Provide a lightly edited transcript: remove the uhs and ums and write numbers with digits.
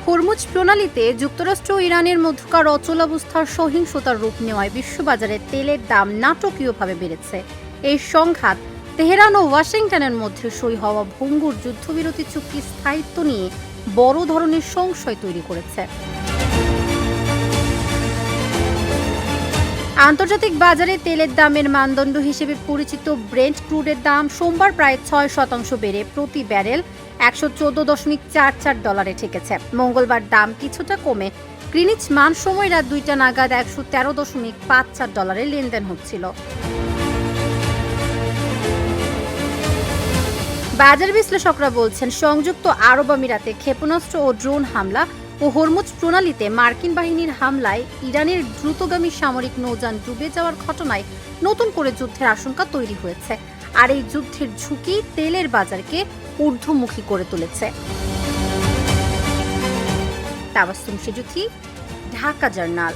Hormuz প্রণালীতে যুক্তরাষ্ট্র ও ইরানের মধ্যকার অচলাবস্থার সহিংসতার রূপ নেওয়ায় বিশ্ববাজারে তেলের দাম নাটকীয়ভাবে বেড়েছে। এই সংঘাত তেহরান ও ওয়াশিংটনের মধ্যে সই হওয়া ভঙ্গুর যুদ্ধবিরতি চুক্তির স্থায়িত্ব নিয়ে বড় ধরনের সংশয় তৈরি করেছে। আন্তর্জাতিক বাজারে তেলের দামের মানদণ্ড হিসেবে পরিচিত ব্রেন্ট ক্রুডের দাম সোমবার প্রায় ৬% বেড়ে প্রতি ব্যারেল $১১৪.৪৪ ঠেকেছে। মঙ্গলবার দাম কিছুটা কমে গ্রিনিচ মান সময় রাত ২টা নাগাদ $১১৩.৫৪ লেনদেন হচ্ছিল। বাজার বিশ্লেষকরা বলছেন, সংযুক্ত আরব আমিরাতে ক্ষেপণাস্ত্র ও ড্রোন হামলা ও হরমুজ প্রণালীতে মার্কিন বাহিনীর হামলায় ইরানের দ্রুতগামী সামরিক নৌযান ডুবে যাওয়ার ঘটনায় নতুন করে যুদ্ধের আশঙ্কা তৈরি হয়েছে। আর এই যুদ্ধের ঝুঁকি তেলের বাজারকে ঊর্ধ্বমুখী করে তুলেছে। তাবাসসুম সেজুথি, ঢাকা জার্নাল।